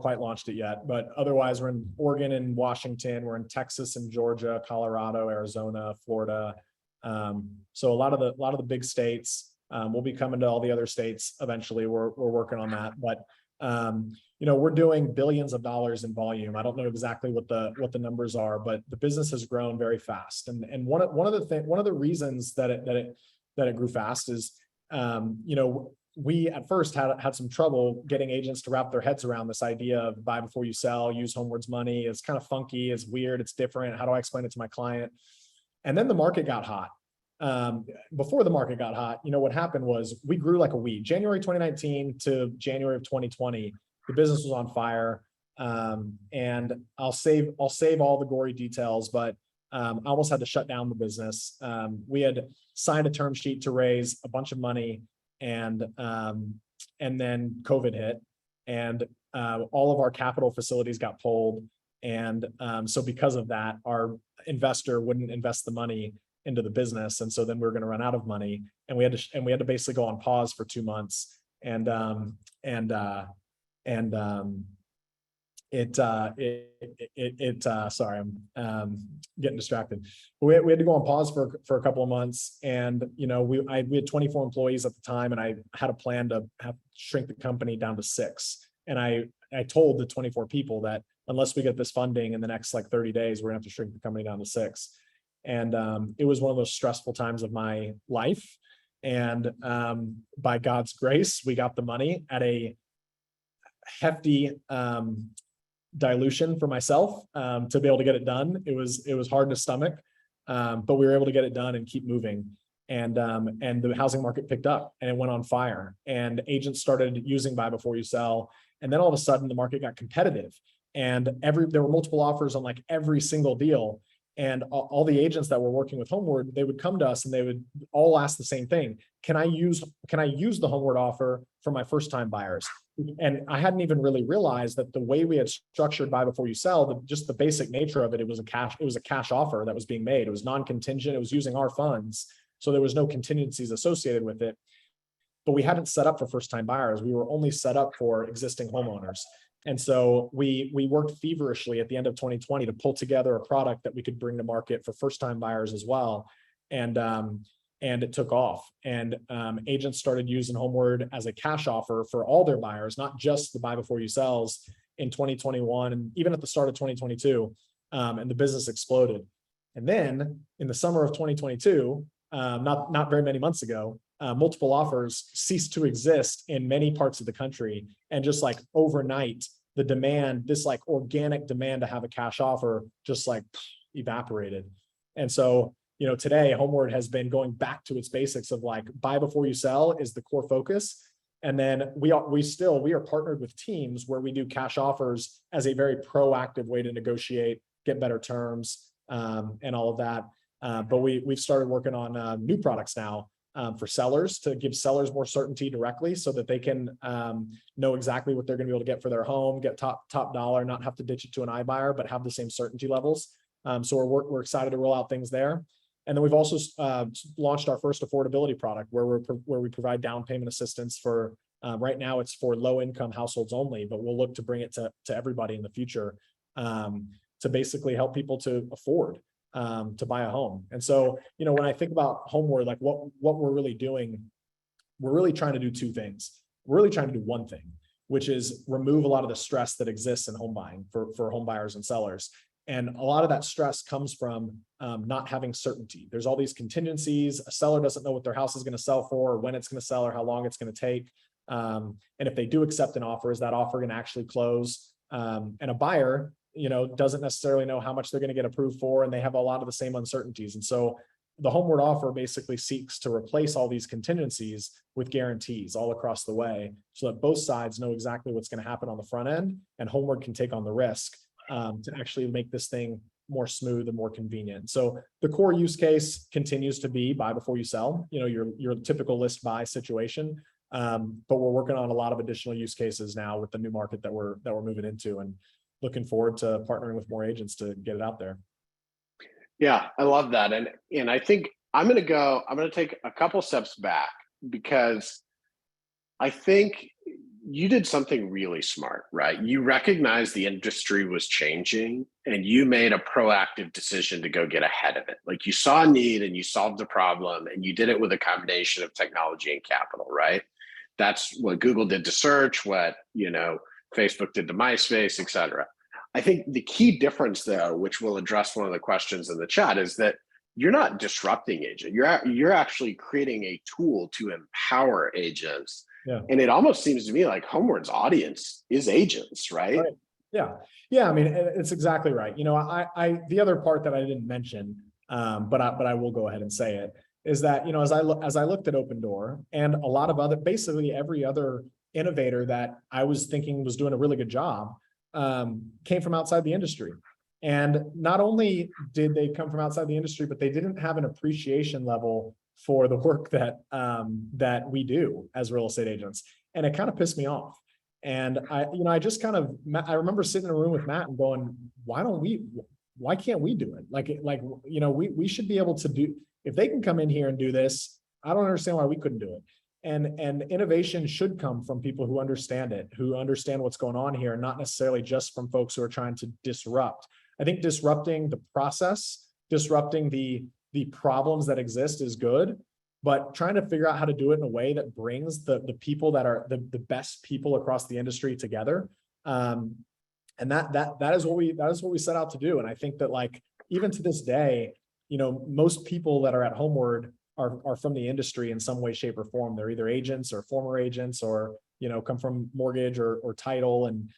quite launched it yet, but otherwise we're in Oregon and Washington. We're in Texas and Georgia, Colorado, Arizona, Florida. So a lot of the big states. We'll be coming to all the other states eventually. We're working on that, but we're doing billions of dollars in volume. I don't know exactly what the numbers are, but the business has grown very fast. And one of the reasons that it grew fast is, we at first had some trouble getting agents to wrap their heads around this idea of buy before you sell, use Homeward's money. It's kind of funky, it's weird, it's different. How do I explain it to my client? And then the market got hot. before the market got hot, what happened was we grew like a weed. January 2019 to January of 2020, the business was on fire. And I'll save all the gory details, but I almost had to shut down the business. We had signed a term sheet to raise a bunch of money, and then COVID hit, and all of our capital facilities got pulled. And so because of that, our investor wouldn't invest the money into the business, and so then we were going to run out of money, and we had to basically go on pause for 2 months. Sorry, I'm getting distracted. We had to go on pause for a couple of months, and we had 24 employees at the time, and I had a plan to shrink the company down to 6. And I told the 24 people that unless we get this funding in the next like 30 days, we're gonna have to shrink the company down to 6. And it was one of those stressful times of my life. And by God's grace, we got the money at a hefty dilution for myself to be able to get it done. It was hard to stomach, but we were able to get it done and keep moving. And the housing market picked up, and it went on fire, and agents started using buy before you sell. And then all of a sudden the market got competitive, and there were multiple offers on like every single deal. And all the agents that were working with Homeward, they would come to us and they would all ask the same thing. Can I use the Homeward offer for my first time buyers? And I hadn't even really realized that the way we had structured buy before you sell, just the basic nature of it, it was a cash offer that was being made. It was non-contingent. It was using our funds. So there was no contingencies associated with it. But we hadn't set up for first time buyers. We were only set up for existing homeowners. And so we worked feverishly at the end of 2020 to pull together a product that we could bring to market for first time buyers as well. And it took off, and agents started using Homeward as a cash offer for all their buyers, not just the buy before you sells, in 2021 and even at the start of 2022. And the business exploded. And then in the summer of 2022, not very many months ago, multiple offers ceased to exist in many parts of the country. And just like overnight, the demand, this like organic demand to have a cash offer, just like evaporated. And so, today Homeward has been going back to its basics of like buy before you sell is the core focus. And then we are partnered with teams where we do cash offers as a very proactive way to negotiate, get better terms, and all of that. But we've started working on new products now for sellers, to give sellers more certainty directly so that they can know exactly what they're going to be able to get for their home, get top dollar, not have to ditch it to an iBuyer, but have the same certainty levels. So we're excited to roll out things there. And then we've also launched our first affordability product where we provide down payment assistance for, right now it's for low income households only, but we'll look to bring it to everybody in the future, to basically help people to afford to buy a home. And so, when I think about Homeward, like what we're really doing, we're really trying to do two things. We're really trying to do one thing, which is remove a lot of the stress that exists in home buying for home buyers and sellers. And a lot of that stress comes from not having certainty. There's all these contingencies. A seller doesn't know what their house is going to sell for, or when it's going to sell, or how long it's going to take. And if they do accept an offer, is that offer going to actually close? And a buyer, doesn't necessarily know how much they're going to get approved for, and they have a lot of the same uncertainties. And so the Homeward offer basically seeks to replace all these contingencies with guarantees all across the way, so that both sides know exactly what's going to happen on the front end, and Homeward can take on the risk to actually make this thing more smooth and more convenient. So the core use case continues to be buy before you sell, your typical list buy situation. But we're working on a lot of additional use cases now with the new market that we're moving into, and looking forward to partnering with more agents to get it out there. Yeah, I love that. And I think I'm going to take a couple steps back, because I think you did something really smart, right? You recognized the industry was changing, and you made a proactive decision to go get ahead of it. Like, you saw a need and you solved the problem, and you did it with a combination of technology and capital, right? That's what Google did to search, what, Facebook did to MySpace, et cetera. I think the key difference, though, which will address one of the questions in the chat, is that you're not disrupting agents. You're actually creating a tool to empower agents. Yeah. And it almost seems to me like Homeward's audience is agents, right? Yeah. I mean, it's exactly right. The other part that I didn't mention, but I will go ahead and say it, is that, you know, as I looked at Open Door and a lot of other, basically every other innovator that I was thinking was doing a really good job, came from outside the industry. And not only did they come from outside the industry, but they didn't have an appreciation level for the work that that we do as real estate agents. And it kind of pissed me off. And I just kind of, I remember sitting in a room with Matt and going, why can't we do it? We should be able to do, if they can come in here and do this, I don't understand why we couldn't do it. And innovation should come from people who understand it, who understand what's going on here, not necessarily just from folks who are trying to disrupt. I think disrupting the process, disrupting the problems that exist is good, but trying to figure out how to do it in a way that brings the people that are the best people across the industry together. And that is what we set out to do. And I think that, like, even to this day, you know, most people that are at Homeward are from the industry in some way, shape, or form. They're either agents or former agents, or, you know, come from mortgage or title. And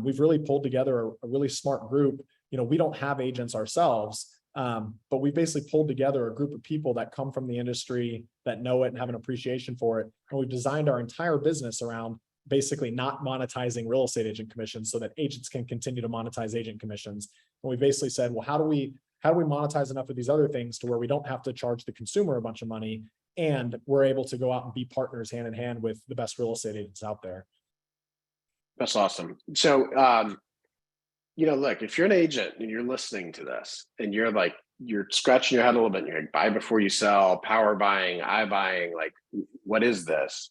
we've really pulled together a really smart group. You know, we don't have agents ourselves, but we basically pulled together a group of people that come from the industry, that know it and have an appreciation for it. And we've designed our entire business around basically not monetizing real estate agent commissions so that agents can continue to monetize agent commissions. And we basically said, well, how do we monetize enough of these other things to where we don't have to charge the consumer a bunch of money, and we're able to go out and be partners hand in hand with the best real estate agents out there. That's awesome. So, you know, look, if you're an agent and you're listening to this and you're scratching your head a little bit, and you're like, buy before you sell, power buying, iBuying, like, what is this?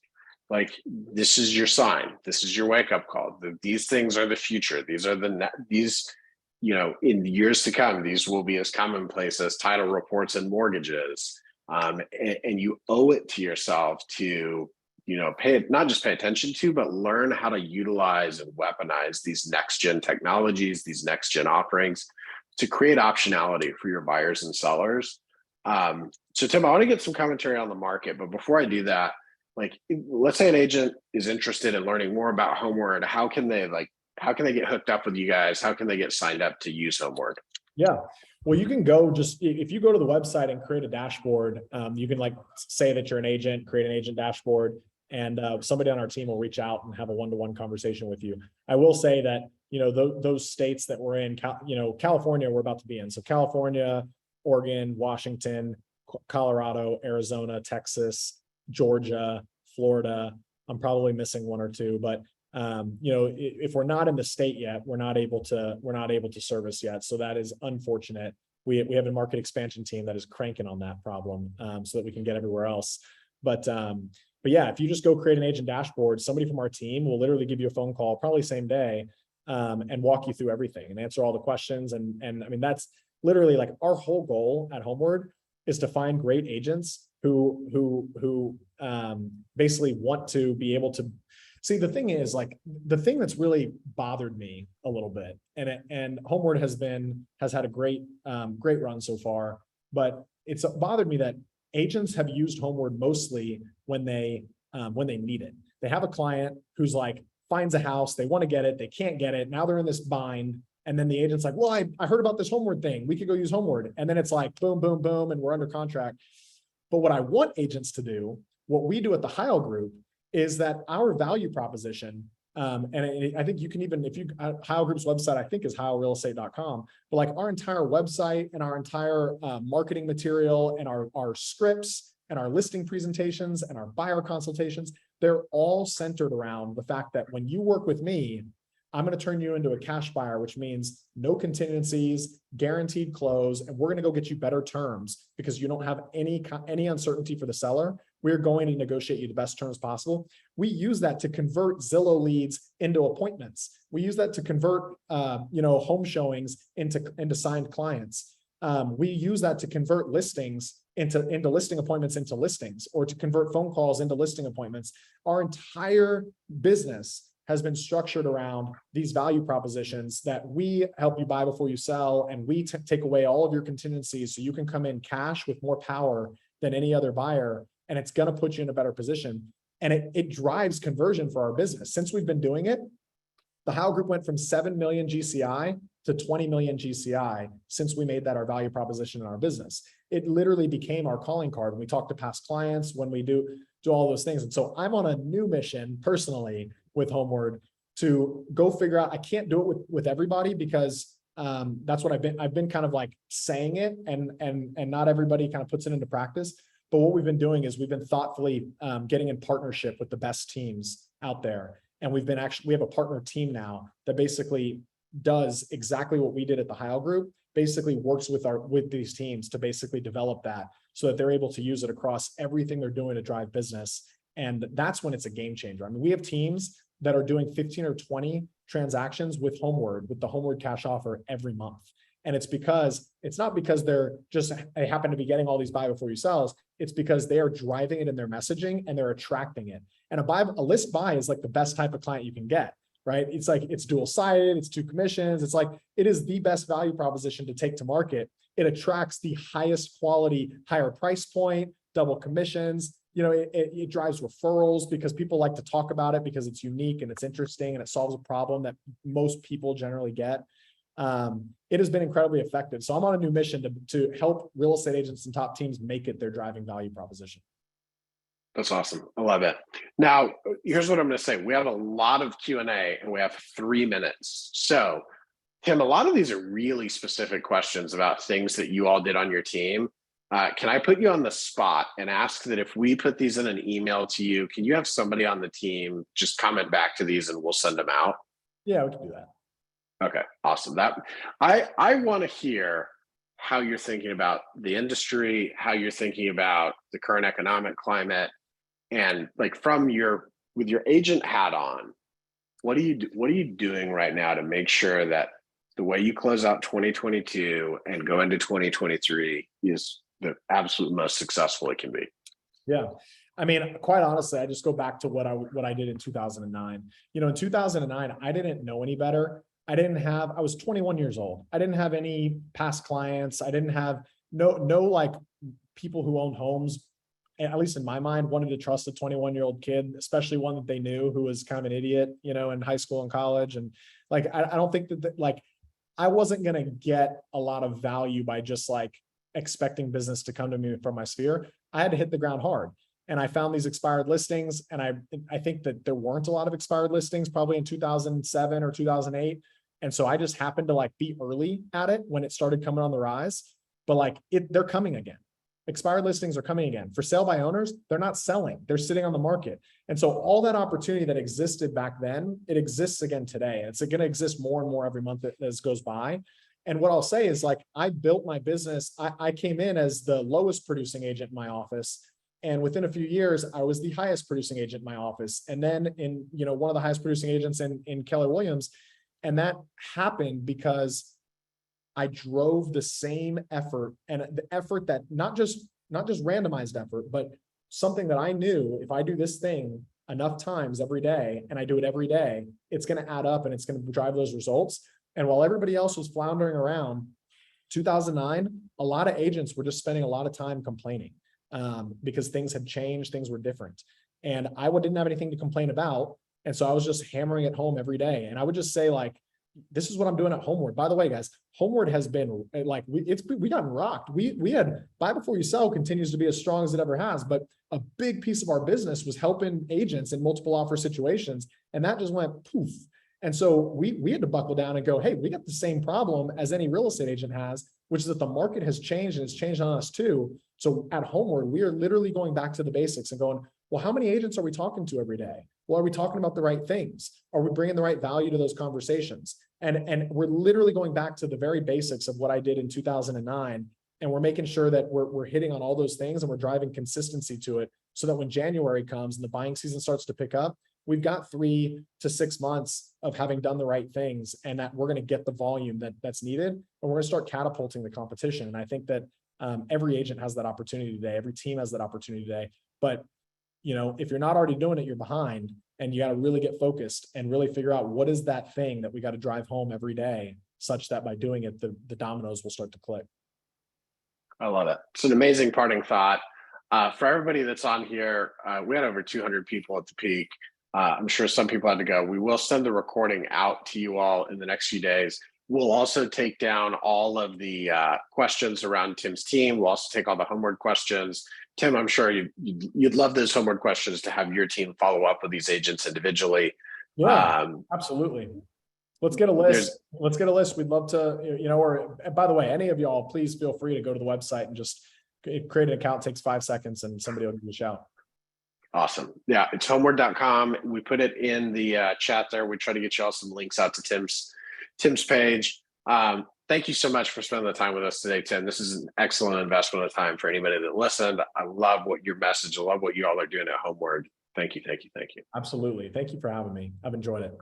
Like, this is your sign. This is your wake up call. These things are the future. These are these, you know, in years to come, these will be as commonplace as title reports and mortgages. And you owe it to yourself to, you know, not just pay attention to, but learn how to utilize and weaponize these next gen technologies, these next gen offerings to create optionality for your buyers and sellers. So Tim, I want to get some commentary on the market, but before I do that, like, let's say an agent is interested in learning more about Homeward. How can they get hooked up with you guys? How can they get signed up to use Homeward? Yeah. Well, you can go if you go to the website and create a dashboard, you can, like, say that you're an agent, create an agent dashboard, and somebody on our team will reach out and have a one-to-one conversation with you. I will say that, you know, those states that we're in, you know, California, we're about to be in. So California, Oregon, Washington, Colorado, Arizona, Texas, Georgia, Florida. I'm probably missing one or two, but you know, if we're not in the state yet, we're not able to service yet. So that is unfortunate. We have a market expansion team that is cranking on that problem, so that we can get everywhere else. But yeah, if you just go create an agent dashboard, somebody from our team will literally give you a phone call, probably same day, and walk you through everything and answer all the questions. And I mean, that's literally, like, our whole goal at Homeward is to find great agents who basically want to be able to see. The thing is, like, the thing that's really bothered me a little bit, and Homeward has had a great run so far, but it's bothered me that agents have used Homeward mostly when they need it. They have a client who's like, finds a house, they want to get it, they can't get it, now they're in this bind, and then the agent's like, well, I heard about this Homeward thing, we could go use Homeward, and then it's like boom, boom, boom, and we're under contract. But what I want agents to do, what we do at the Heyl Group, is that our value proposition, and I think you can even, if you, Heyl Group's website, I think, is heylrealestate.com, but, like, our entire website and our entire marketing material and our scripts and our listing presentations and our buyer consultations, they're all centered around the fact that when you work with me, I'm going to turn you into a cash buyer, which means no contingencies, guaranteed close, and we're going to go get you better terms because you don't have any uncertainty for the seller. We're going to negotiate you the best terms possible. We use that to convert Zillow leads into appointments. We use that to convert, home showings into signed clients. We use that to convert listings into listing appointments into listings, or to convert phone calls into listing appointments. Our entire business has been structured around these value propositions that we help you buy before you sell, and we take away all of your contingencies so you can come in cash with more power than any other buyer, and it's going to put you in a better position. And it drives conversion for our business. Since we've been doing it, the Heyl Group went from 7 million GCI to 20 million GCI since we made that our value proposition in our business. It literally became our calling card when we talk to past clients, when we do all those things. And so I'm on a new mission personally with Homeward to go figure out, I can't do it with everybody because that's what I've been kind of like saying it and not everybody kind of puts it into practice. But what we've been doing is we've been thoughtfully getting in partnership with the best teams out there. And we have a partner team now that basically does exactly what we did at the Heyl Group, basically works with these teams to basically develop that so that they're able to use it across everything they're doing to drive business. And that's when it's a game changer. I mean, we have teams that are doing 15 or 20 transactions with Homeward, with the Homeward cash offer every month. And it's not because they happen to be getting all these buy before you sells. It's because they are driving it in their messaging and they're attracting it. And a list buy is like the best type of client you can get, right? It's like, it's dual sided, it's 2 commissions. It's like, it is the best value proposition to take to market. It attracts the highest quality, higher price point, double commissions. It drives referrals because people like to talk about it because it's unique and it's interesting and it solves a problem that most people generally get. It has been incredibly effective. So I'm on a new mission to help real estate agents and top teams make it their driving value proposition. That's awesome. I love it. Now, here's what I'm going to say. We have a lot of Q&A and we have 3 minutes. So, Tim, a lot of these are really specific questions about things that you all did on your team. Can I put you on the spot and ask that if we put these in an email to you, can you have somebody on the team just comment back to these and we'll send them out? Yeah, we can do that. Okay, awesome. I want to hear how you're thinking about the industry, how you're thinking about the current economic climate, and like with your agent hat on, what are you doing right now to make sure that the way you close out 2022 and go into 2023 is the absolute most successful it can be? Yeah. I mean, quite honestly, I just go back to what I did in 2009. In 2009, I didn't know any better. I was 21 years old. I didn't have any past clients. I didn't have no like people who owned homes, at least in my mind, wanted to trust a 21-year-old kid, especially one that they knew who was kind of an idiot, in high school and college. And like, I don't think that like, I wasn't going to get a lot of value by just like expecting business to come to me from my sphere. I had to hit the ground hard. And I found these expired listings. And I think that there weren't a lot of expired listings probably in 2007 or 2008. And so I just happened to like be early at it when it started coming on the rise, but like they're coming again. Expired listings are coming again. For sale by owners, they're not selling, they're sitting on the market. And so all that opportunity that existed back then, it exists again today. And it's going to exist more and more every month as goes by. And what I'll say is like, I built my business. I came in as the lowest producing agent in my office. And within a few years, I was the highest producing agent in my office. And then one of the highest producing agents in Keller Williams. And that happened because I drove the same effort, and the effort that not just randomized effort, but something that I knew if I do this thing enough times every day and I do it every day, it's going to add up and it's going to drive those results. And while everybody else was floundering around, 2009, a lot of agents were just spending a lot of time complaining because things had changed, things were different. And I didn't have anything to complain about. And so I was just hammering it home every day. And I would just say like, this is what I'm doing at Homeward. By the way, guys, Homeward has been like, we got rocked. We had buy before you sell continues to be as strong as it ever has, but a big piece of our business was helping agents in multiple offer situations. And that just went poof. And so we had to buckle down and go, hey, we got the same problem as any real estate agent has, which is that the market has changed and it's changed on us too. So at Homeward, we are literally going back to the basics and going, well, how many agents are we talking to every day? Well, are we talking about the right things? Are we bringing the right value to those conversations? And we're literally going back to the very basics of what I did in 2009. And we're making sure that we're hitting on all those things and we're driving consistency to it so that when January comes and the buying season starts to pick up, we've got 3 to 6 months of having done the right things and that we're going to get the volume that's needed. And we're going to start catapulting the competition. And I think that every agent has that opportunity today. Every team has that opportunity today. But if you're not already doing it, you're behind, and you got to really get focused and really figure out what is that thing that we got to drive home every day, such that by doing it, the dominoes will start to click. I love it. It's an amazing parting thought. For everybody that's on here, we had over 200 people at the peak. I'm sure some people had to go. We will send the recording out to you all in the next few days. We'll also take down all of the questions around Tim's team. We'll also take all the homeward questions. Tim, I'm sure you'd love those homeward questions to have your team follow up with these agents individually. Yeah, absolutely. Let's get a list. Let's get a list. We'd love to, or by the way, any of y'all, please feel free to go to the website and just create an account. It takes 5 seconds and somebody will give you a shout. Awesome. Yeah, it's homeward.com. We put it in the chat there. We try to get you all some links out to Tim's page. Thank you so much for spending the time with us today, Tim. This is an excellent investment of time for anybody that listened. I love what your message, I love what you all are doing at Homeward. Thank you, thank you, thank you. Absolutely. Thank you for having me. I've enjoyed it.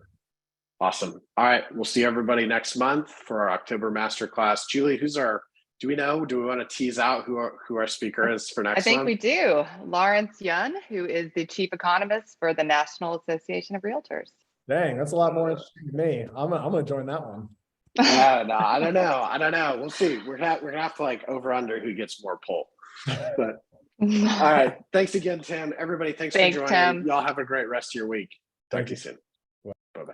Awesome. All right. We'll see everybody next month for our October masterclass. Julie, do we want to tease out who our speaker is for next month? I think we do. Lawrence Yun, who is the chief economist for the National Association of Realtors. Dang, that's a lot more interesting to me. I'm gonna join that one. No, I don't know. We'll see. We're gonna have to like over under who gets more pull. But all right. Thanks again, Tim. Everybody, thanks for joining. Tim. Y'all have a great rest of your week. Talk to you soon. Bye-bye.